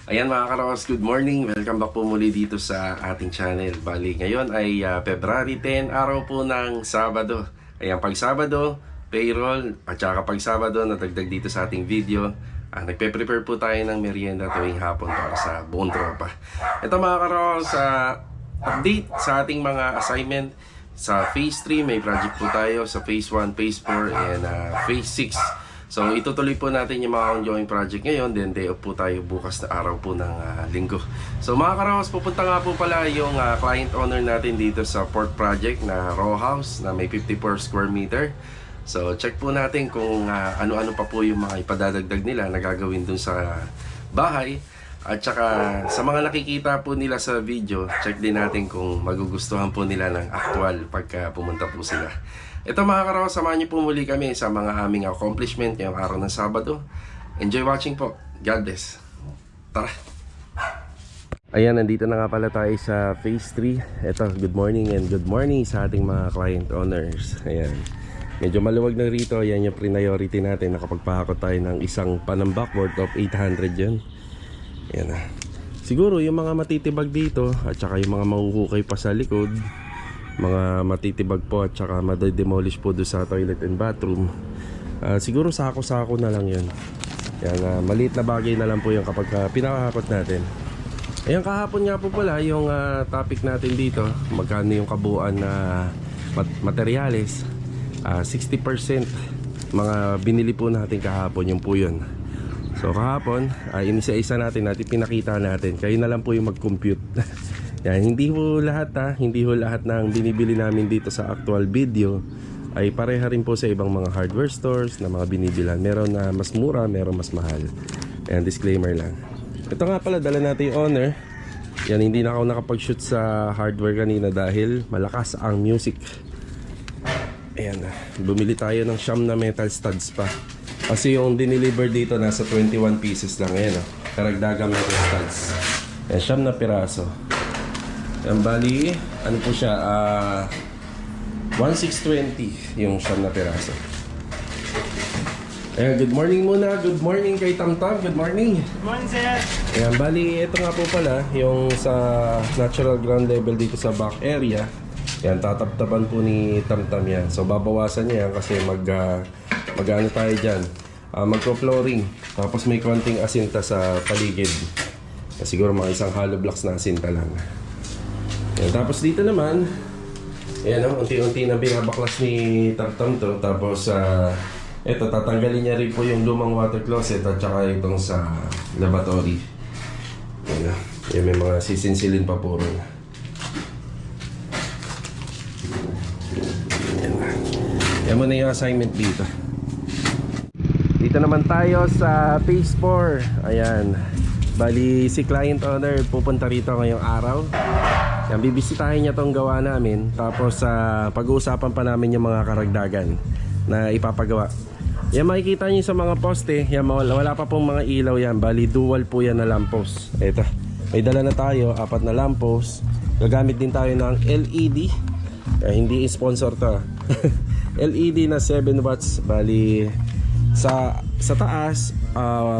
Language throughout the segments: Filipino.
Ayan mga karawas, good morning. Welcome back po muli dito sa ating channel. Bali, ngayon ay February 10, araw po ng Sabado. Ayan, pag Sabado, payroll, at saka pag Sabado, natagdag dito sa ating video, nagpe-prepare po tayo ng merienda tuwing hapon para sa buong tropa. Ito mga karawas, update sa ating mga assignment. Sa Phase 3, may project po tayo. Sa Phase 1, Phase 4, and Phase 6. So itutuloy po natin yung mga ongoing project ngayon. Then day off po tayo bukas na araw po ng linggo. So mga karawas, pupunta nga po pala yung client owner natin dito sa port project na row house na may 54 square meter. So check po natin kung ano-ano pa po yung mga ipadadagdag nila na gagawin dun sa bahay. At saka sa mga nakikita po nila sa video, check din natin kung magugustuhan po nila ng actual pagka pumunta po sila. Ito mga karawas, samahan niyo po muli kami sa mga aming accomplishment ngayong araw ng Sabado. Enjoy watching po. God bless. Tara! Ayan, nandito na nga pala tayo sa Phase 3. Ito, good morning and good morning sa ating mga client owners. Ayan. Medyo maluwag na rito. Ayan yung priority natin. Nakapagpahakot tayo ng isang panambak worth of 800 yun. Ayan na. Siguro yung mga matitibag dito at saka yung mga mahuhukay pa sa likod, mga matitibag po at saka madedemolish po doon sa toilet and bathroom, siguro sako-sako na lang yun. Yan, maliit na bagay na lang po yung kapag pinakahakot natin. Ayan, kahapon nga po pala yung topic natin dito, magkano yung kabuuan na materyales. 60% mga binili po natin kahapon, yung po yun. So kahapon, inisa-isa natin pinakita natin. Kayo na lang po yung mag-compute. Yan, hindi ho lahat ng binibili namin dito sa actual video ay pareha rin po sa ibang mga hardware stores na mga binibilan. Meron na mas mura, meron mas mahal. Ayan, disclaimer lang. Ito nga pala, dala natin yung owner. Yan, hindi na ako nakapag-shoot sa hardware kanina dahil malakas ang music. Ayan, bumili tayo ng siyam na metal studs pa. Kasi yung dineliver dito nasa 21 pieces lang. Ayan, karagdagang metal studs. Ayan, siyam na piraso. Ang bali, ano po siya, 1,620 yung siyam na piraso. Ayan, good morning muna. Good morning kay Tamtam. Good morning. Good morning, sir. Ayan, bali, ito nga po pala yung sa natural ground level dito sa back area. Ayan, tataptapan po ni Tamtam yan. So, babawasan niya yan kasi mag-ano tayo dyan. Magpo-flooring. Tapos may konting asinta sa paligid. Siguro mga isang hollow blocks na asinta lang. Ayan, tapos dito naman, ayan o, unti-unti na binabaklas ni Tamtam to. Tapos, eto, tatanggalin niya rin po yung lumang water closet at saka itong sa lavatory. Ayan, ayan, may mga sisinsilin pa po rin. Ayan muna yung assignment dito. Dito naman tayo sa Phase 4. Ayan, bali si client owner pupunta rito ngayong araw. Yan, bibisitahin niya tong gawa namin. Tapos pag-uusapan pa namin yung mga karagdagan na ipapagawa. Yan, makikita niyo sa mga poste. Yan, wala pa pong mga ilaw yan. Bali dual po yan na lamppost. Ito, may dala na tayo, 4 na lamppost. Gagamit din tayo ng LED. Hindi sponsor to. LED na 7 watts. Bali sa taas,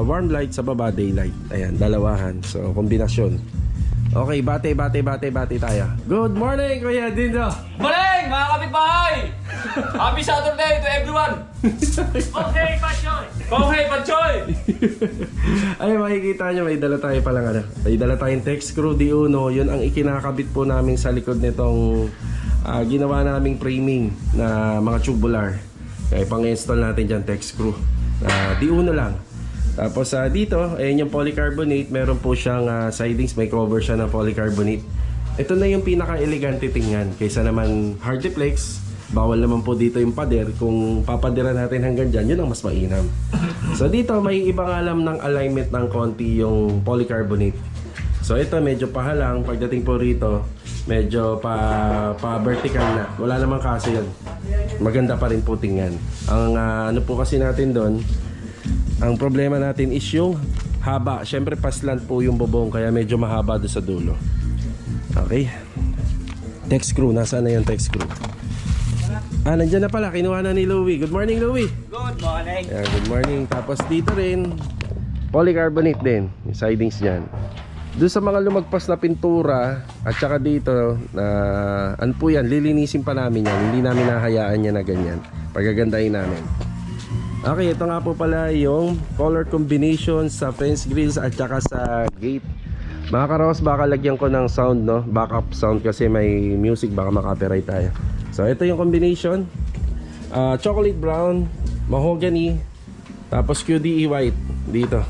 warm light, sa baba daylight. Ayan, dalawahan. So kombinasyon. Okay, bate tayo. Good morning, Kuya Dindo. Morning, mga kapitbahay! Happy Saturday to everyone! Okay, Pachoy! Okay, Pachoy! Ay, makikita nyo, may dala tayo palang may dala tayong text screw di uno. Yun ang ikinakabit po namin sa likod nitong ginawa naming framing na mga tubular. Kaya pang-install natin dyan text screw. Di uno lang. Tapos dito, ayan yung polycarbonate. Meron po siyang sidings, may cover siya ng polycarbonate. Ito na yung pinaka-elegante tingnan. Kaysa naman hardiplex, bawal naman po dito yung pader. Kung papadera natin hanggang dyan, yun ang mas mainam. So dito, may ibang alam ng alignment ng konti yung polycarbonate. So ito, medyo pahalang. Pagdating po rito, medyo pa-vertical na. Wala namang kaso yun. Maganda pa rin po tingnan. Ang ano po kasi natin doon, ang problema natin is yung haba. Siyempre paslant po yung bubong, kaya medyo mahaba doon sa dulo. Okay. Text screw, nasaan na yung text screw? Nandyan na pala, kinuha na ni Louie. Good morning, Louie. Good morning. Good morning. Tapos dito rin, Polycarbonate din yung sidings niyan. Doon sa mga lumagpas na pintura at saka dito na ano po yan, lilinisin pa namin yan. Hindi namin nahayaan yan na ganyan. Pagagandahin namin. Okay, ito nga po pala yung color combination sa fence grills at saka sa gate. Mga karos, baka lagyan ko ng sound, no? Backup sound kasi may music, baka makapiright tayo. So ito yung combination. Chocolate brown, mahogany, tapos QDE white dito.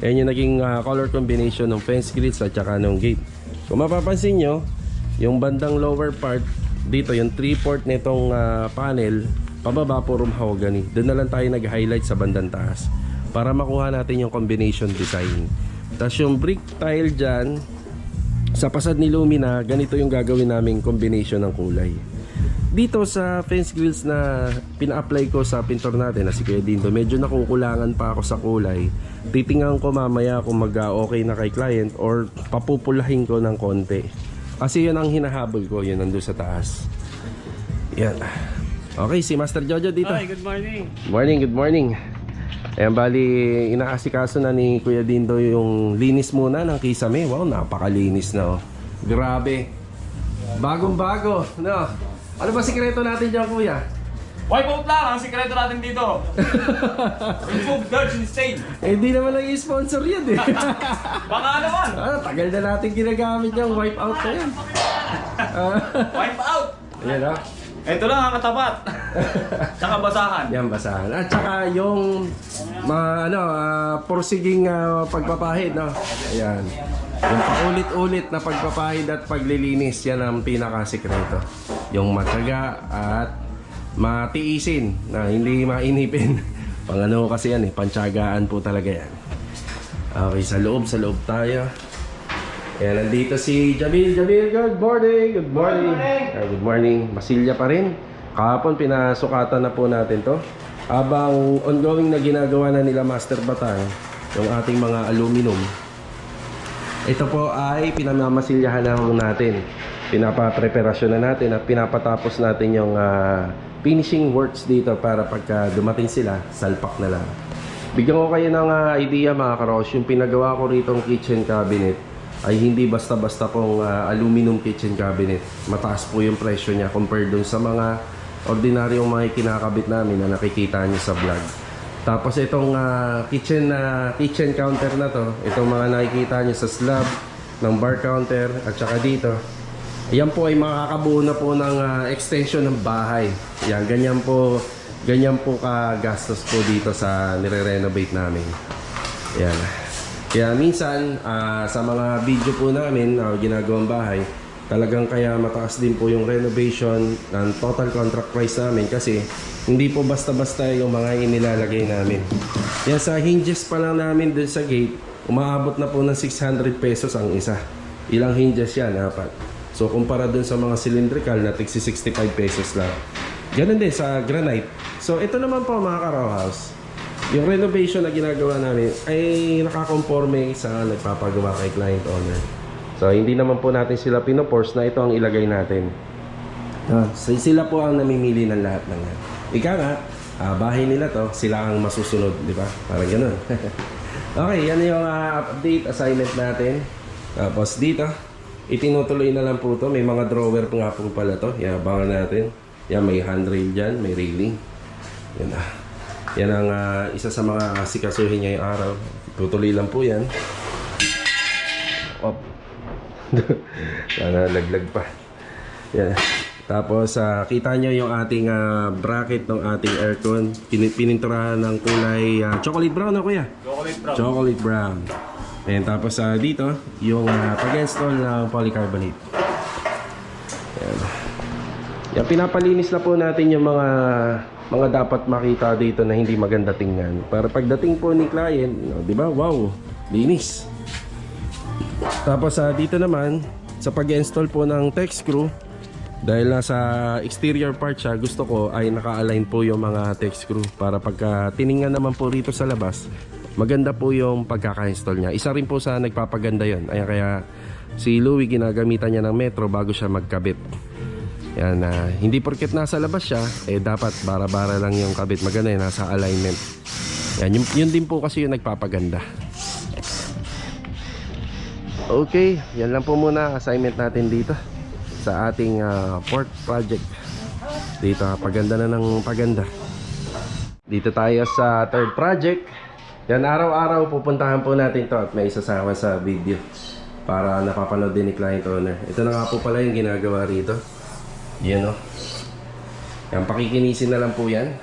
Ayan yung naging color combination ng fence grills at saka ng gate. Kung mapapansin nyo, yung bandang lower part dito, yung 3/4 nitong panel, pababa puro mahogany. Doon na lang tayo nag-highlight sa bandang taas para makuha natin yung combination design. Tapos yung brick tile dyan, sa pasad ni Lumina, ganito yung gagawin naming combination ng kulay. Dito sa fence grills na pina-apply ko sa pintor natin na si Kuya Dindo, medyo nakukulangan pa ako sa kulay. Titingnan ko mamaya kung mag-okay na kay client or papupulahin ko ng konti. Kasi yun ang hinahabol ko, yun nandun sa taas. Yan. Okay, si Master Jojo dito. Hi, good morning. Good morning. Ayan, bali, inaasikaso na ni Kuya Dindo yung linis muna ng kisame. Wow, napakalinis na, oh. Grabe. Bagong-bago, no? Ano ba sikreto natin dyan, Kuya? Wipe out lang ang sikreto natin dito. Remove dirt and stain. Eh, hindi naman lang i-sponsor yan, eh. Baka naman. Tagal na natin ginagamit yung wipe out na yan. Wipe out. Ayan, oh. Ito lang ang katapat. Tsaka basahan. Yan, basahan. At saka yung porsiging pagpapahid, no? Ayan. Yung paulit-ulit na pagpapahid at paglilinis, yan ang pinakasikreto. Yung matyaga at matiisin na hindi mainipin. Pangano kasi yan, pantsagaan po talaga yan. Okay, sa loob tayo. Ayan, nandito si Jabil. Good morning. Good morning. Good morning. Masilya pa rin. Kahapon pinasukatan na po natin to. Habang ongoing na ginagawa na nila Master Batang yung ating mga aluminum, ito po ay pinamamasilyahan na natin. Pinapapreparasyon na natin at pinapatapos natin yung finishing works dito para pagka dumating sila, salpak na lang. Bigyan ko kayo ng idea, mga karos. Yung pinagawa ko rito ng kitchen cabinet ay hindi basta-basta pong aluminum kitchen cabinet. Mataas po yung presyo niya compared dun sa mga ordinaryong mga kinakabit namin na nakikita nyo sa vlog. Tapos itong kitchen counter na to, itong mga nakikita nyo sa slab ng bar counter at saka dito, yan po ay makakabuo na po ng extension ng bahay. Yan, ganyan po kagastos po dito sa nire-renovate namin. Yan. Kaya minsan sa mga video po namin ginagawang bahay, talagang kaya mataas din po yung renovation ng total contract price namin kasi hindi po basta-basta yung mga inilalagay namin. Yan, sa hinges pa lang namin dun sa gate, umaabot na po ng 600 pesos ang isa. Ilang hinges yan? 4. So kumpara dun sa mga cylindrical na tigsi 65 pesos lang. Ganun din sa granite. So ito naman po, mga ka-row house, yung renovation na ginagawa namin ay nakakonforme sa nagpapagawa kay client owner. So hindi naman po natin sila pinoforce na ito ang ilagay natin. Sila po ang namimili ng lahat ng yan. Ika nga, bahay nila to, sila ang masusunod, di ba? Parang ganun. Okay, yan yung update assignment natin. Tapos dito, itinutuloy na lang po to. May mga drawer nga po pala to. Yan, abangan natin. Yan, may handrail dyan, may railing. Yan na. Yan ang isa sa mga sikasuhin niya yung araw. Tutuloy lang po yan. Op. Sana laglag pa. Yan. Tapos kita nyo yung ating bracket ng ating aircon. Pininturahan ng kulay chocolate brown, no, kuya? Chocolate brown. Chocolate brown. And tapos dito yung pag-install ng polycarbonate. Yan. Yan, pinapalinis na po natin yung mga dapat makita dito na hindi maganda tingnan. Para pagdating po ni client, di ba? Wow, linis. Tapos dito naman sa pag-install po ng tech screw, dahil nasa exterior part siya, gusto ko ay naka-align po yung mga tech screw para pagka tiningnan naman po rito sa labas, maganda po yung pagkaka-install niya. Isa rin po sa nagpapaganda yon. Ayan, kaya si Louie ginagamitan niya ng metro bago siya magkabit. Yan, hindi porket nasa labas siya, dapat bara-bara lang yung kabit. Maganda yun, nasa alignment. Yan, yun din po kasi yung nagpapaganda. Okay, yan lang po muna assignment natin dito sa ating port project. Dito, paganda na ng paganda. Dito tayo sa third project. Yan, araw-araw pupuntahan po natin to at may isasama sa video para napapanood din ni client owner. Ito na nga po pala yung ginagawa rito. Yan o. Yan, pakikinisin na lang po yan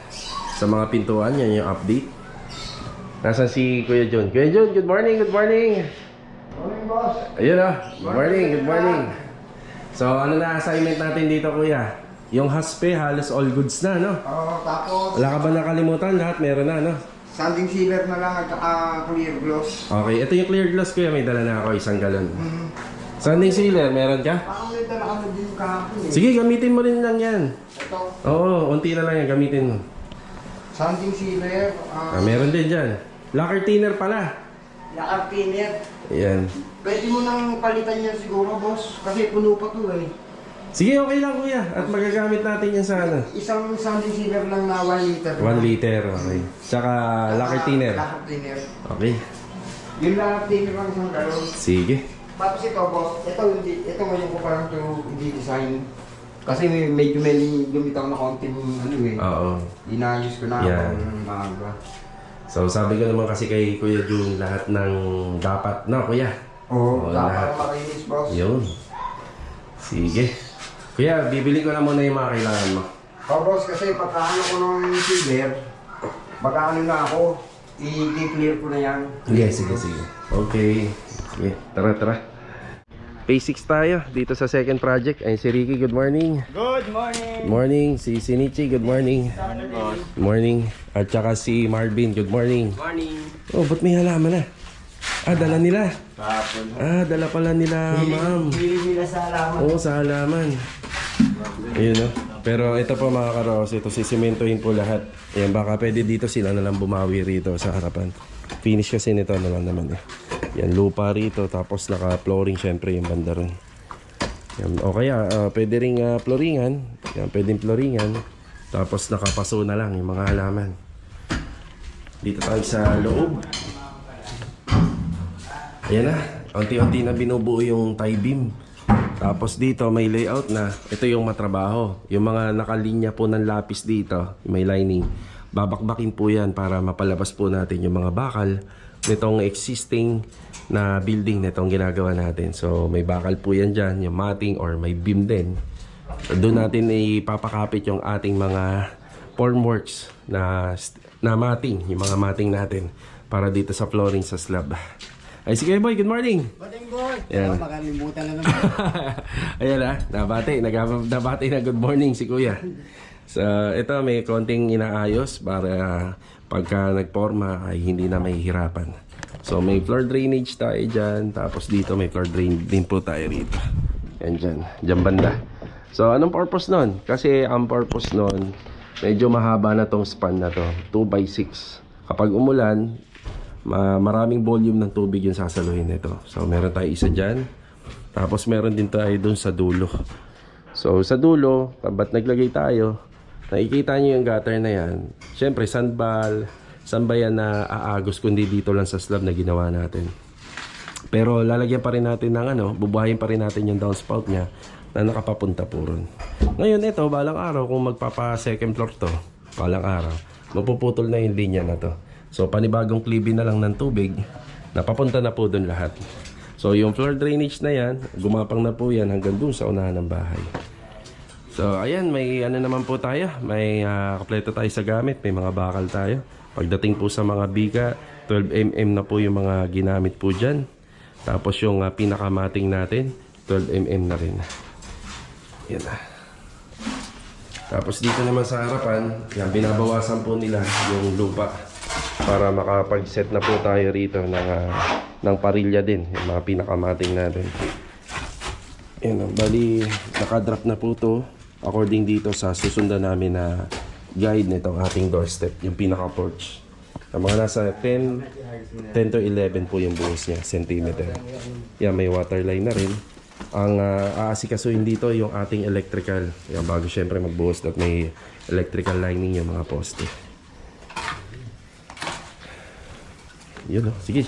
sa mga pintuan. Yan yung update. Nasaan si Kuya John? Kuya John, good morning, good morning. Morning, boss. Ayun o, good morning, good morning. So ano na assignment natin dito, Kuya? Yung haspe, halos all goods na, no? Oo, tapos Wala ka ba nakalimutan? Lahat meron na, no? sanding sealer na lang at saka clear gloss. Okay, ito yung clear gloss, Kuya. May dala na ako, 1 galon. Mm. Sanding sealer, meron ka? Parang may dala ka din kahapon eh. Sige, gamitin mo rin lang yan. Ito, Oo, unti na lang yan, gamitin mo. sanding sealer, Meron din dyan. Locker thinner pala. lakar thinner. Ayan. Pwede mo nang palitan yan siguro, boss. Kasi puno pa to eh. Sige, okay lang, Kuya. At magagamit natin yan sa ano? Isang sanding sealer lang na 1 liter. 1 liter, okay. Tsaka locker thinner. Lakar thinner. Okay. Yung lakar thinner lang isang galon. Sige. Tapos ito, boss. Ito ngayon ko parang ito i-design. Kasi medyo may lumitaw na konting ano eh. Oo. Inayos ko na Yan. ang maaga. So sabi ko naman kasi kay Kuya Jun, lahat ng dapat, no Kuya? Oo, Oo, lahat. dapat makinis, boss. Yun. Sige. Kuya, bibili ko na muna yung mga kailangan mo. Oh, boss, kasi pagkaano ko ng sealer, pagkaano na ako, i-clear ko na yan. Sige. Okay. Sige, tara. Phase 6 tayo dito sa second project. Ayun si Ricky, good morning. Good morning! Good morning. Si Sinichi, good morning. Good morning. At saka si Marvin, good morning. Morning! Oh, ba't may halaman na? Dala nila. Kahapon. Dala pala nila, ma'am. Hiling nila sa alaman. Oo, sa halaman. Ayun, no? Pero ito po mga karos, ito sisimentohin po lahat. Ayan, baka pwede dito sila na lang bumawi rito sa harapan. Finish kasi nito na lang naman eh. Yan, lupa rito, tapos naka-flooring syempre yung banda ron. Yan, o kaya, pwede ring flooringan. Yan, pwedeng flooringan. Tapos nakapaso na lang yung mga halaman. Dito tayo sa loob. Ayan na, unti-unti na binubuo yung tie beam. Tapos dito may layout na. Ito yung matrabaho. Yung mga nakalinya po ng lapis dito, may lining. Babakbakin po yan para mapalabas po natin yung mga bakal nitong existing na building nitong ginagawa natin. So may bakal po yan dyan, yung matting or may beam din. So, doon natin ipapakapit yung ating mga formworks na matting, yung mga matting natin para dito sa flooring sa slab. Ay sige boy, good morning! Morning, boy! Yan. Makalimutan na naman. Ayan nabati na good morning si Kuya. So ito may konting inaayos para pagka nagporma ay hindi na mahihirapan. So may floor drainage tayo dyan, tapos dito may floor drain din po tayo rito. Yan dyan banda. So anong purpose nun? Kasi ang purpose nun, medyo mahaba na tong span na to, 2x6. Kapag umulan, maraming volume ng tubig yung sasaluhin nito. So meron tayo isa dyan, tapos meron din tayo dun sa dulo. So sa dulo, ba't naglagay tayo? Nakikita nyo yung gutter na yan. Siyempre saan ba yan na aagos kundi dito lang sa slab na ginawa natin. Pero lalagyan pa rin natin ng bubuhayin pa rin natin yung downspout nya na nakapapunta po ron. Ngayon ito, balang araw kung magpapa second floor to, balang araw, mapuputol na yung linya na to. So panibagong klibin na lang ng tubig, napapunta na po dun lahat. So yung floor drainage na yan, gumapang na po yan hanggang dun sa unahan ng bahay. So ayan, may naman po tayo, may kompleto tayo sa gamit, may mga bakal tayo. Pagdating po sa mga biga, 12mm na po yung mga ginamit po dyan. Tapos yung pinakamating natin, 12mm na rin. Yan na. Tapos dito naman sa harapan, yan, binabawasan po nila yung lupa para makapag-set na po tayo rito ng parilya din, yung mga pinakamating natin. Yan, bali nakadrop na po to according dito sa susundan namin na guide nitong ating doorstep, yung pinaka-porch. Ang mga nasa 10 to 11 po yung buhos niya, centimeter. Yan, may water line na rin. Ang aasikasuhin dito yung ating electrical. Yan, bago syempre magbuhos at may electrical lining yung mga poste. Yun o. Sige,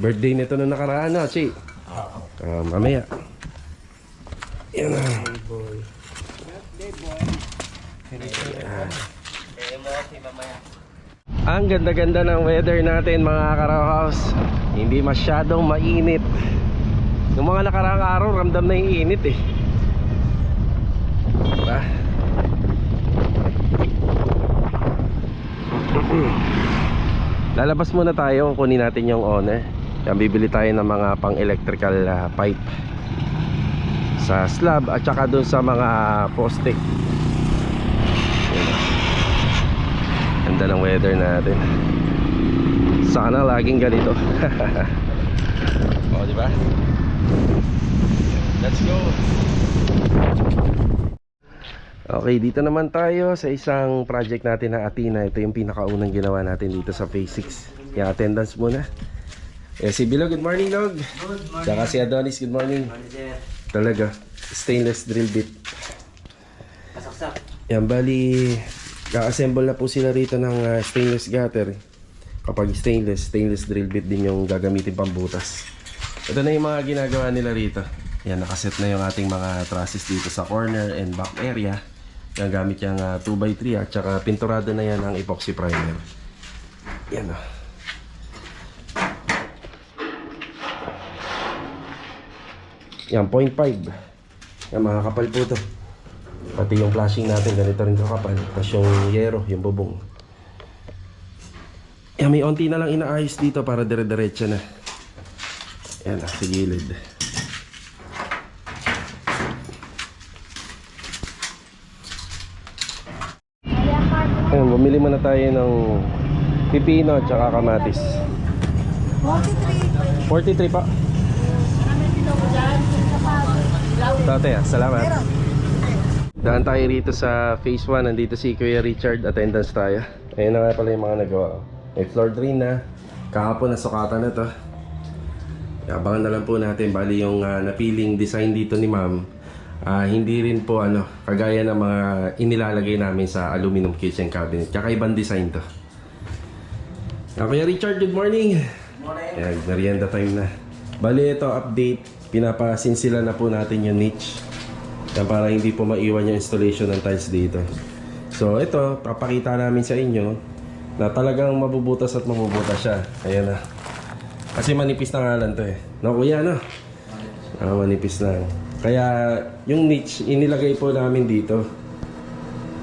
Birthday nito nung nakaraan na, Chi. Mamaya. Yan na. Ang ganda-ganda ng weather natin mga Karaw House. Hindi masyadong mainit. Yung mga nakaraang araw, ramdam na yung init eh. Diba? Lalabas muna tayo, kunin natin yung owner. Yan, bibili tayo ng mga pang electrical pipe sa slab at saka dun sa mga poste. Ganda ng weather natin. Sana laging ganito. O, diba? Let's go. Okay, dito naman tayo sa isang project natin na Athena. Ito yung pinakaunang ginawa natin dito sa Phase 6. Yung attendance muna. Si Bilo, good morning, Log. Good morning. Saka si Adonis, good morning. Sir. Talaga, stainless drill bit. Kasaksak. Yan, bali, ka-assemble na po sila rito ng stainless gutter. Kapag stainless drill bit din yung gagamitin pambutas. Ito na yung mga ginagawa nila rito. Yan, nakaset na yung ating mga trusses dito sa corner and back area. Yan, gamit yung 2x3 at saka pinturado na yan ang epoxy primer. Yan o. Yan, 0.5. Yan, mga kapal po to. Pati yung flashing natin, ganito rin kakapal. Tapos yung yero, yung bubong. Yan, may onti na lang inaayos dito para dire-diretso na. Yan, sa gilid. Ayan, bumili muna tayo ng pipino at saka kamatis. 43 pa. Tate, salamat. Daan tayo rito sa phase 1. Nandito si Kuya Richard. Attendance tayo. Ayan na nga pala yung mga nagawa. May floor drain na. Kahapon nasukatan na to. Abangan na lang po natin. Bali yung napiling design dito ni ma'am, hindi rin po kagaya ng mga inilalagay namin sa aluminum kitchen cabinet. Kakaibang design to. Kuya Richard, good morning. Good morning. Ayan, merienda time na. Bali ito, update. Pinapasinsila na po natin yung niche. Yan, para hindi po maiwan yung installation ng tiles dito. So ito, papakita namin sa inyo na talagang mabubutas at mabubutas siya. Ayan na. Kasi manipis na nga lang to eh. No, kuya, no? Manipis lang. Kaya yung niche, inilagay po namin dito.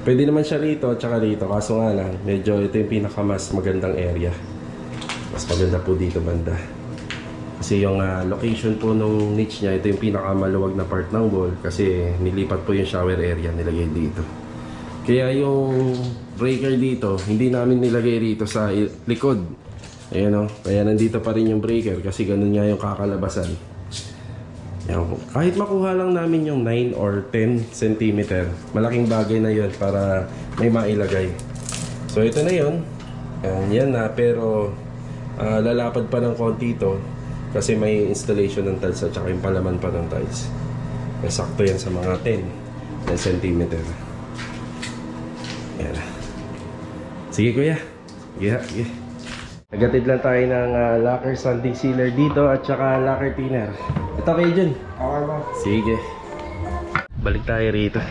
Pwede naman siya rito at saka rito. Kaso nga lang, medyo ito yung pinakamas magandang area. Mas maganda po dito banda. Kasi yung location po nung niche niya, ito yung pinakamaluwag na part ng wall. Kasi nilipat po yung shower area, nilagay dito. Kaya yung breaker dito, hindi namin nilagay rito sa likod. Ayan o, kaya nandito pa rin yung breaker kasi ganun nga yung kakalabasan. Ayan, kahit makuha lang namin yung 9 or 10 cm, malaking bagay na yun para may mailagay. So ito na yun. Yan na, pero lalapad pa ng konti ito kasi may installation ng tiles at saka yung palaman pa ng tiles. Sakto yan sa mga 10 cm. Ayan. Sige kuya. Sige. Nagatid lang tayo ng lacquer sanding sealer dito at saka lacquer thinner. Ito kayo dyan. Okay ba? Sige. Balik tayo rito.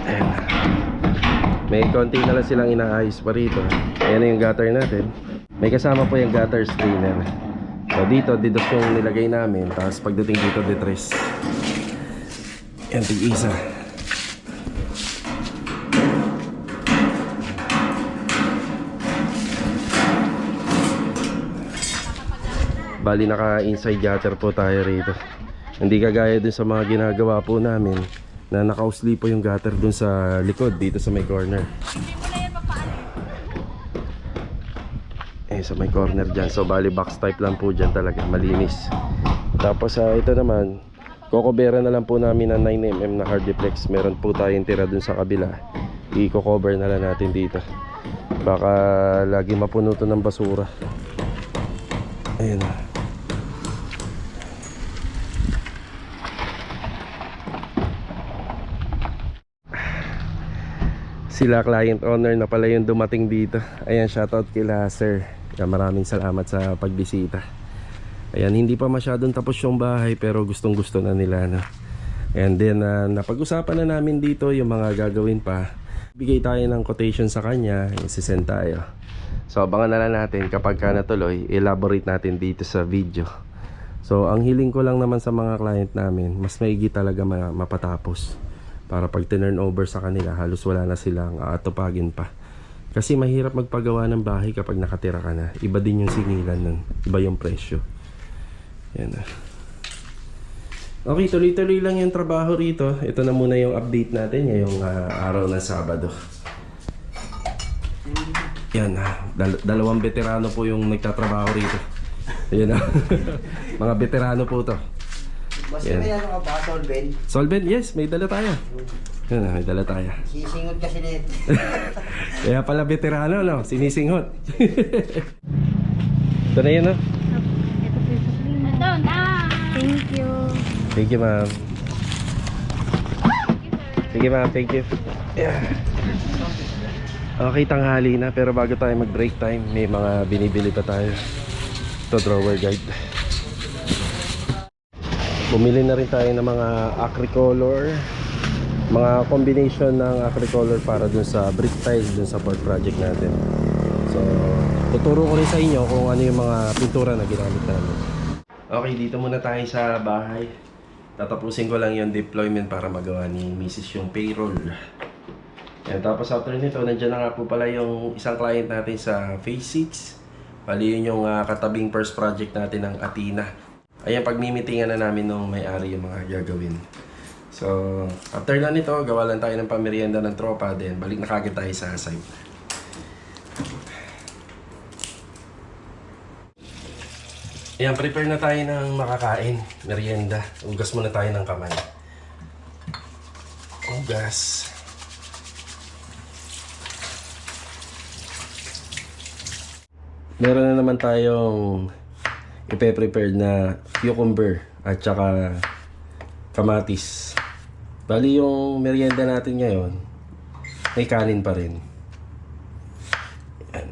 Ayan. May konti na lang silang inaayos pa rito. Ayan na yung gutter natin. May kasama po yung gutter strainer. So dito, didos yung nilagay namin. Tapos pagdating dito, detres. Ayan, tig-isa. Bali naka-inside gutter po tayo rito. Hindi kagaya dun sa mga ginagawa po namin na naka-usli po yung gutter dun sa likod dito sa may corner. Sa may corner dyan. So bali box type lang po dyan talaga, malinis. Tapos ito naman, kokobera na lang po namin ng 9mm na hardiplex. Meron po tayong tira dun sa kabila. I-cover na lang natin dito. Baka lagi mapuno to ng basura. Ayan. Sila client owner na pala yung dumating dito. Ayan, shoutout kila sir. Kaya maraming salamat sa pagbisita. Ayan, hindi pa masyadong tapos yung bahay pero gustong gusto na nila, no? And then napag-usapan na namin dito yung mga gagawin pa. Bigay tayo ng quotation sa kanya, isisend tayo. So abangan na lang natin kapag ka natuloy, elaborate natin dito sa video. So ang hiling ko lang naman sa mga client namin, mas maigi talaga mapatapos. Para pag turn over sa kanila, halos wala na silang aatupagin pa. Kasi mahirap magpagawa ng bahay kapag nakatira ka na. Iba din yung singilan nun, iba yung presyo. Yan na. Okay, tuloy-tuloy lang yung trabaho rito. Ito na muna yung update natin ngayong araw ng Sabado. Yan, dalawang veterano po yung nagtatrabaho rito. Yan na. Mga veterano po to. Basta may ano ka ba, solvent? Solvent, yes, may dala tayo. Yan na, may dala tayo. Sisingot kasi nito. Kaya pala veterano, no? Sinisinghot. Ito na yun, no? Ito na. Thank you. Thank you, ma'am. Sige, ma'am. Thank you. Yeah. Okay, tanghali na. Pero bago tayo mag-break time, may mga binibili pa tayo. Ito, drawer guide. Bumili na rin tayo ng mga Acricolor. Mga combination ng Acricolor para dun sa brick tiles, dun sa port project natin. So, tuturo ko rin sa inyo kung ano yung mga pintura na ginamit namin. Okay, dito muna tayo sa bahay. Tatapusin ko lang yung deployment para magawa ni Mrs. yung payroll. And tapos after nito, nandiyan na nga po pala yung isang client natin sa Phase 6. Bali yun yung katabing first project natin ng Athena. Ayan, pagmimitingan na namin nung may-ari yung mga gagawin. So, after na nito, gawa lang tayo ng pamerienda ng tropa. Then, balik na kagad tayo sa site. Ayan, prepare na tayo ng makakain, merienda. Ugas muna tayo ng kamay. Ugas. Meron na naman tayong ipe-prepare na cucumber at saka kamatis. Bali yung merienda natin ngayon, may kanin pa rin. Yan.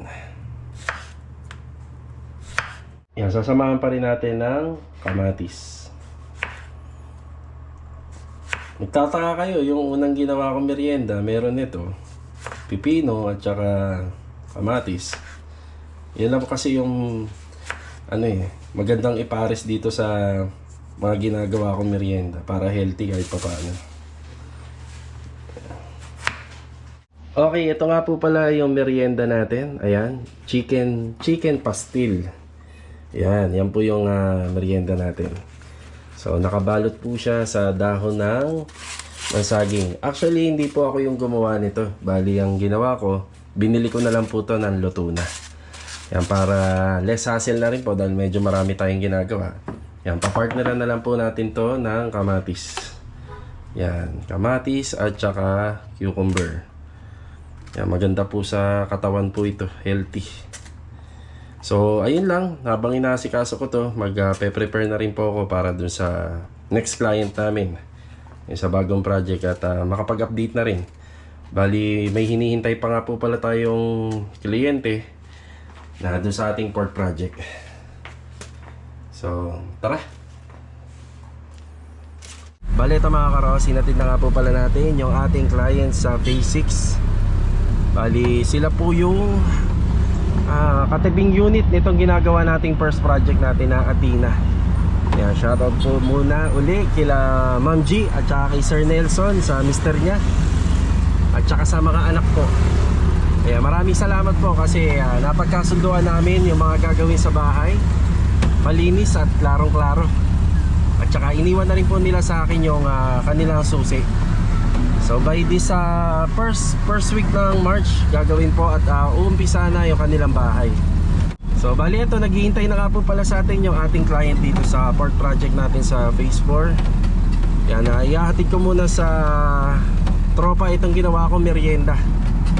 Yan, sasamahan pa rin natin ng kamatis. Magtataka kayo, yung unang ginawa kong merienda, meron nito, pipino at saka kamatis. Yan lang kasi yung magandang ipares dito sa mga ginagawa kong merienda para healthy kahit pa paano. Okay, ito nga po pala yung merienda natin. Ayan, chicken pastil. Yan po yung merienda natin. So, nakabalot po siya sa dahon ng saging. Actually, hindi po ako yung gumawa nito. Bali, ang ginawa ko, binili ko na lang po to ng luto na. Yan, para less hassle na rin po dahil medyo marami tayong ginagawa. Yan, papartneran na lang po natin to ng kamatis. Yan, kamatis at saka cucumber. Yan, maganda po sa katawan po ito, healthy. So, ayun lang, habang inaasikaso ko to, mag-prepare na rin po ako para dun sa next client namin. Yung sa bagong project at makapag-update na rin. Bali, may hinihintay pa nga po pala tayong kliyente na doon sa ating port project. So, tara! Bale, ito mga karos, sinatid na nga po pala natin yung ating client sa Phase 6. Bali, sila po yung katabing unit nitong ginagawa nating first project natin na Athena. Yan, shoutout po muna uli kila Ma'am G at saka kay Sir Nelson sa mister niya at saka sa mga anak ko. Kaya maraming salamat po kasi napagkasunduan namin yung mga gagawin sa bahay. Malinis at klarong-klaro. At saka iniwan na rin po nila sa akin yung kanilang susi. So by this first week ng March, gagawin po at uumpisa na yung kanilang bahay. So bali ito, naghihintay na nga po pala sa atin yung ating client dito sa port project natin sa Phase 4. Yan, ihahatid ko muna sa tropa itong ginawa ko merienda.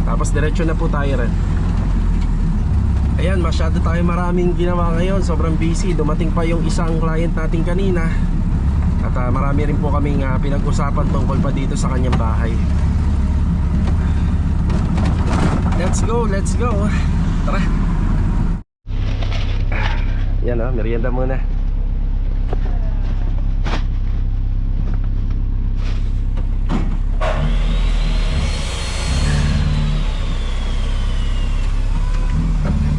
Tapos diretso na po tayo rin. Ayan, masyado tayo maraming ginawa ngayon. Sobrang busy. Dumating pa yung isang client natin kanina. At marami rin po kaming pinag-usapan tungkol pa dito sa kanyang bahay. Let's go, let's go. Tara. Yan o, merienda muna.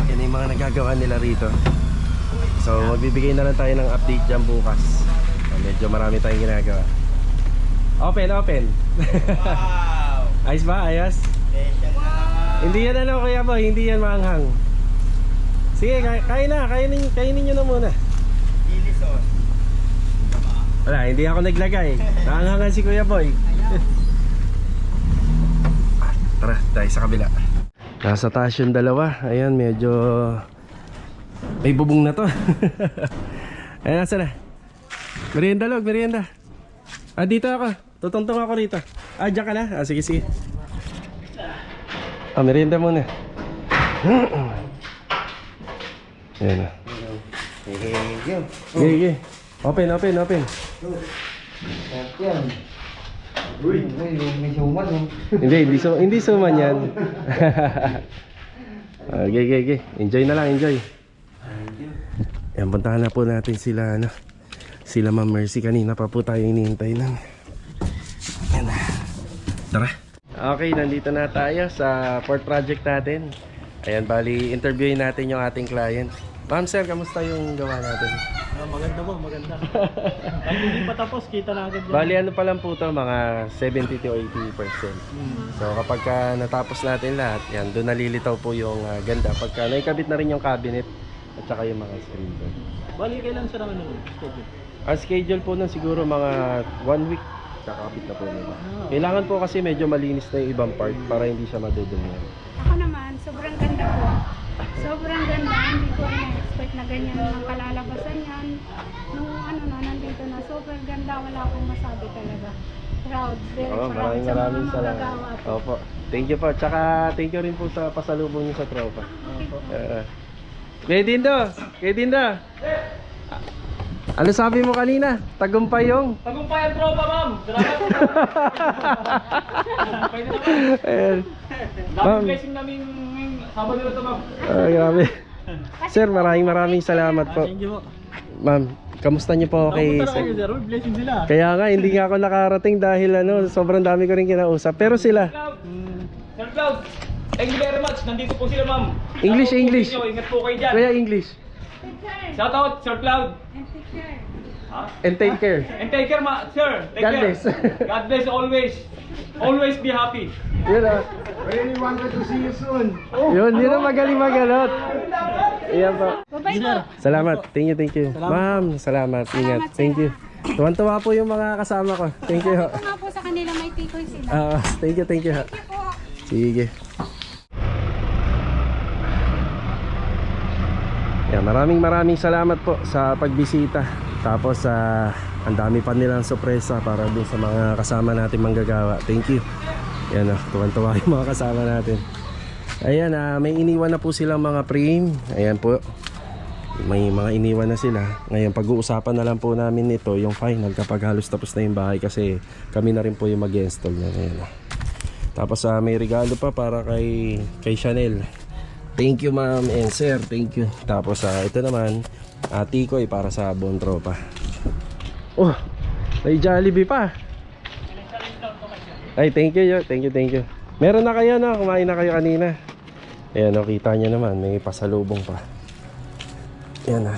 Yan yung mga nagagawa nila rito. So magbibigay na lang tayo ng update dyan bukas. Medyo marami tayong ginagawa. Open, open. Wow! Ayos ba? Ayos? Hindi yan ano Kuya Boy, hindi yan maanghang. Sige, kain na, kainin nyo na muna. Chili sauce. Wala, hindi ako naglagay. Naanghangan si Kuya Boy. Tara, tayo sa kabila. Nasa taas yung dalawa. Ayan, medyo may bubong na to. Ayan, nasa na? Merienda log, merienda. Dito ako. Tutungtong ako rito. Diyan ka na? Sige, sige. Merienda muna. Ayan na. Sige. Open, open, open. Yan. Uy, may suman oh. Hindi suman yan. Okay. Enjoy na lang, enjoy. Yan, puntahan na po natin sila, ano, sila Ma'am Mercy. Kanina pa po tayo hinihintay lang. Yan na. Tara. Okay, nandito na tayo sa port project natin. Ayan, bali, interviewin natin yung ating client. Ma'am sir, kamusta yung gawa natin? Maganda po, maganda. Kahit hindi pa tapos, kita na agad yan. Bali, ano pa lang po to, mga 70 to 80%. So kapag natapos natin lahat, yan, doon nalilitaw po yung ganda. Pagka naikabit na rin yung cabinet at saka yung mga screen doon. Bali, kailan siya naman yung schedule? Ang schedule po nun siguro mga 1 week, kakapit na po nila. Kailangan po kasi medyo malinis na yung ibang part para hindi siya madudumihan. Ako naman, sobrang ganda po. Sobrang ganda. Hindi ko na-expect na ganyan ang kalalabasan yan. Nung ano na, nandito na. Sobrang ganda. Wala akong masabi talaga. Proud. Very proud Maraming sa mga salamat. magagawa po. Opo. Thank you po. Tsaka thank you rin po sa pasalubong niyo sa tropa. Kay Dindo. Ano sabi mo kanina? Tagumpay yung? Tagumpay ang tropa, ma'am. Salamat. Pwede naman. Ayan. Dami Ma'am. blessing namin ngayong Sabado na ito, ma'am. Grabe. Sir, maraming salamat po. Thank you po. Ma'am, kamusta niyo po kay Napunta na kayo, sir. Blessing sila. Kaya nga, hindi nga ako nakarating dahil ano, sobrang dami ko rin kinausap. Pero sila, Cloud. Sir Cloud, thank you very much. Nandito po sila, ma'am. English, Shoutout po English. sa inyo. Ingat po kayo dyan. Kuya English, Shout out, Sir Cloud. And take care. and take care. And take care, sir. Take God care. bless. God bless always. Always be happy. Yun ah. Really wanted to see you soon. Yun ang magaling magalot. Iyan po. Bye-bye po. Salamat. Thank you. Ma'am, salamat. Ingat. Salamat, Thank you. sir. Tuwan-tuwa po yung mga kasama ko. Thank you. Ito nga po sa kanila may tikoy sila. Thank you. Thank you po. Sige. Yan, maraming salamat po sa pagbisita. Tapos ang dami pa nilang sorpresa para dun sa mga kasama natin manggagawa. Thank you. Yan, tuwan-tuwa yung mga kasama natin. Ayan, may iniwan na po silang mga frame. Ayan po. May mga iniwan na sila. Ngayon pag-uusapan na lang po namin ito, yung final kapag halos tapos na yung bahay, kasi kami na rin po yung mag-install na. Ayan. Tapos may regalo pa para kay Chanel. Thank you ma'am and sir, thank you. Tapos ito naman, tikoy para sa buong tropa. Oh, may Jollibee pa. Ay, thank you. Meron na kayo, no? Kumain na kayo kanina. Ayan, kita nyo naman, may pasalubong pa. Ayan na.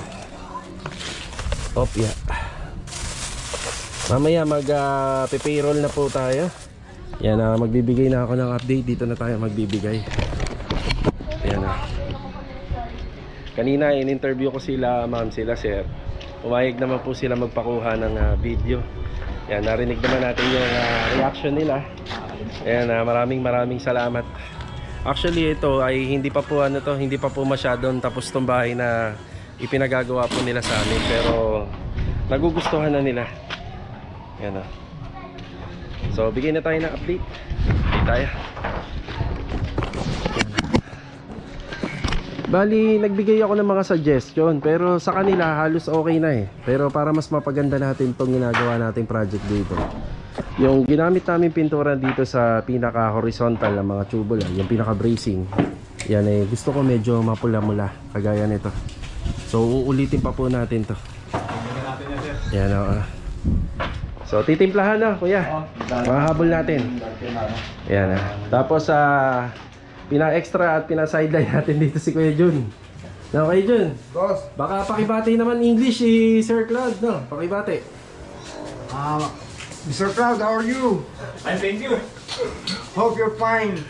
Opya. Mamaya mag-payroll na po tayo. Yan, magbibigay na ako ng update. Dito na tayo magbibigay. Ayan na. Kanina in-interview ko sila ma'am, sila sir. Umayag naman po sila magpakuha ng video. Yan, narinig naman natin yung reaction nila. Ayan, maraming salamat. Actually ito ay hindi pa po hindi pa po masyadong tapos tong bahay na ipinagagawa po nila sa amin, pero nagugustuhan na nila. Yan. So bigyan na tayo ng update. Okay tayo. Bali, nagbigay ako ng mga suggestion, pero sa kanila halos okay na eh. Pero para mas mapaganda natin itong ginagawa nating project dito, Yung ginamit namin pintura dito sa pinaka-horizontal ng mga tubular, yung pinaka-bracing, yan eh, gusto ko medyo mapula-mula, kagaya nito. So, uulitin pa po natin to. Yan o. So, titimplahan na, kuya. Mahabol natin. Yan. Tapos, pina-extra at pina-sideline natin dito si Kuya Jun. Okay, Jun? Boss, Baka pakibati naman English si Sir Claude, no? Pakibati. Mr. Cloud, how are you? Fine, thank you. Hope you're fine.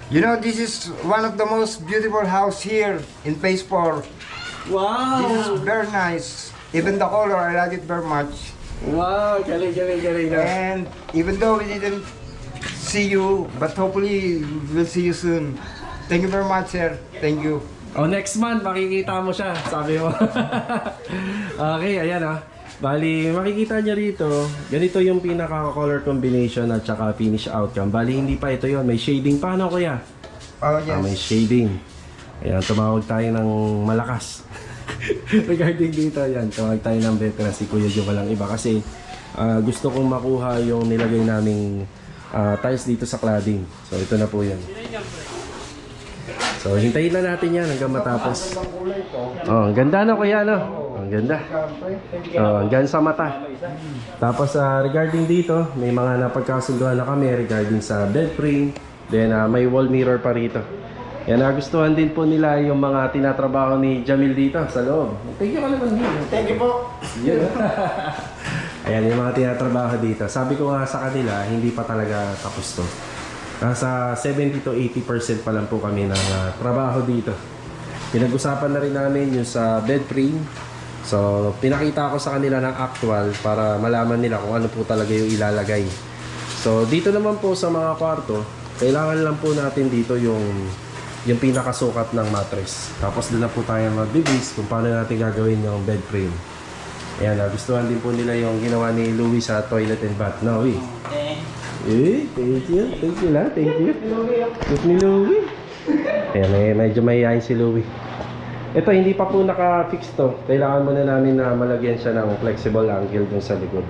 You know, this is one of the most beautiful house here in Phase 4. Wow! This is very nice. Even the color, I like it very much. Wow! Galing. And even though we didn't see you, but hopefully we'll see you soon. Thank you very much, sir. Thank you. Oh, next month makikita mo siya, sabi mo. Okay, ayan ah. Bali, makikita niyo rito, ganito yung pinaka-color combination at saka finish outcome. Bali, hindi pa ito yon, may shading pa, no, kuya? Oh, yes. May shading. Ayan, tumawag tayo ng malakas. Regarding dito, ayan, tumawag tayo ng veteran, si Kuya Jo, walang iba. Kasi gusto kong makuha yung nilagay naming tiles dito sa cladding. So, ito na po yan. So, hintayin na natin yan hanggang matapos. Oh, ang ganda na, kuya, no? Ang ganda. Oh, hanggang sa mata. Tapos, regarding dito, may mga napagkasunduan na kami regarding sa bed frame. Then, may wall mirror pa rito. Yan, nagustuhan din po nila yung mga tinatrabaho ni Jamil dito sa loob. Thank you ka naman din. Thank you po. Yun. Ayan, yung mga tinatrabaho dito. Sabi ko nga sa kanila, hindi pa talaga tapos to. Nasa 70 to 80% pa lang po kami ng trabaho dito. Pinag-usapan na rin namin yung sa bed frame. So, pinakita ko sa kanila ng actual para malaman nila kung ano po talaga yung ilalagay. So, dito naman po sa mga kwarto, kailangan lang po natin dito yung pinakasukat ng mattress. Tapos doon na po tayo mag-base kung paano natin gagawin yung bed frame. Ayan, nagustuhan din po nila yung ginawa ni Louie sa toilet and bath. No, Louie? Thank you. Thank you lang. Thank you. Cute ni Louie. Ayan, medyo mahihayin si Louie. Ito, hindi pa po naka-fix to. Kailangan muna namin na malagyan siya ng flexible angle dun sa likod.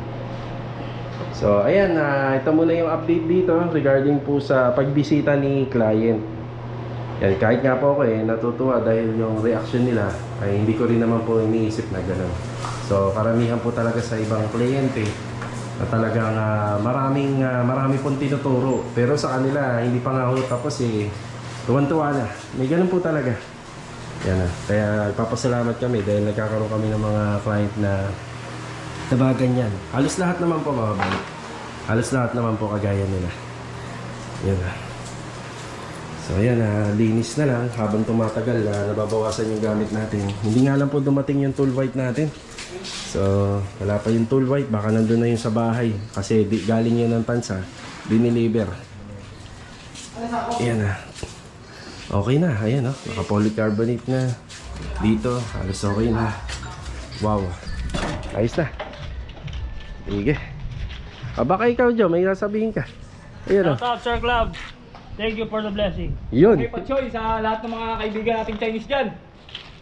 So, ayan, ito muna yung update dito regarding po sa pagbisita ni client. Yan, kahit nga po ako natutuwa dahil yung reaction nila ay hindi ko rin naman po iniisip na gano'n. So, karamihan po talaga sa ibang kliyente na talagang marami pong tinuturo. Pero sa kanila, hindi pa nga ako tapos tuwan-tuwa na. May ganun po talaga. Yan na. Kaya ipapasalamat kami dahil nagkakaroon kami ng mga client na mga ganyan. Halos lahat naman po mga balik. Halos lahat naman po kagaya nila. Yan na. So ayan, linis na lang habang tumatagal nababawasan yung gamit natin. Hindi nga lang po dumating yung tool white natin. So wala pa yung tool white, baka nandun na yung sa bahay. Kasi galing yun ng tansa, diniliver. Ayan na. Okay na, ayan o. Naka-polycarbonate na. Dito, halos okay na. Wow. Ayos na. Sige. Baka ikaw, Jo, may nasabihin ka. Ayan o. Shout out, Sir Club. Thank you for the blessing. Yun. Hey Pachoy sa lahat ng mga kaibigan nating Chinese dyan.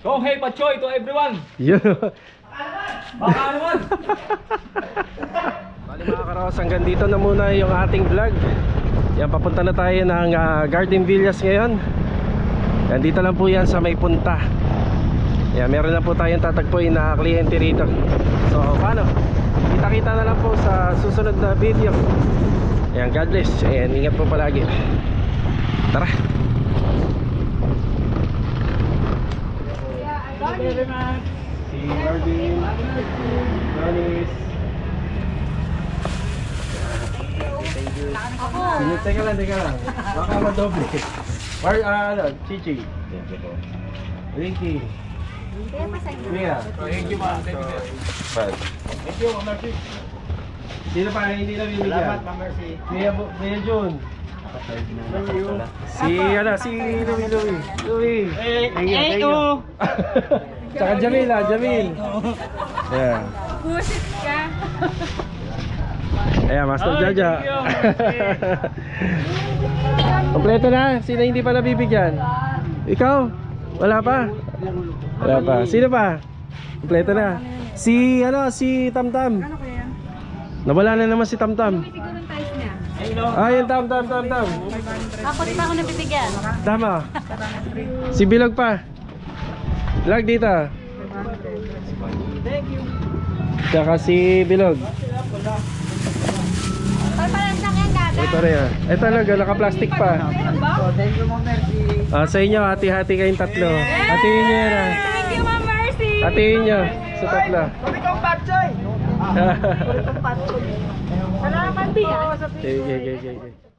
Kong hey Pachoy to everyone. Yun. Baka naman. Bali mga karos, hanggang dito na muna yung ating vlog. Yan, papunta na tayo ng Garden Villas ngayon. Yan, dito lang po yan sa may punta. Yan, meron na po tayong tatagpuin na kliyente rito. So, paano? Kita-kita na lang po sa susunod na video. Yan, God bless. Ayan, ingat po palagi. Tara. Thank you very much. Si Marvin, Jonis. Teka lang. Baka madoble. Chichi. Ricky. Mia. Thank you ma'am. Thank you. Thank you, Ma'am Mercy. Sino pa hindi na bibigyan? Salamat, Ma'am Mercy. Mia June. Si Louie. Thank you. Tsaka Jamil. Yeah. Busit ka. Ayan, Master Ay, Jaja. thank you. Kompleto na. Sino hindi pa nabibigyan? Ikaw? Wala pa? Wala pa. Sino pa? Kompleto na. Si Tamtam. Ano kaya? Nawala na naman si Tamtam. Siguro yung price niya. Ayun, Tam. Ako di pa ako nabibigyan. Tama. Si Bilog pa. Lag dito. Thank you. Tsaka si Bilog. Parang sa akin dada. Ito rin ah. Ito lang, naka-plastic pa. Thank you, Ma'am Mercy. Sa inyo, hati-hati kayong tatlo. Hatiin nyo yan ah. Thank you, Ma'am Mercy. Hatiin nyo sa tatlo. Kami kang patsoy. Salamat, Tia. Okay.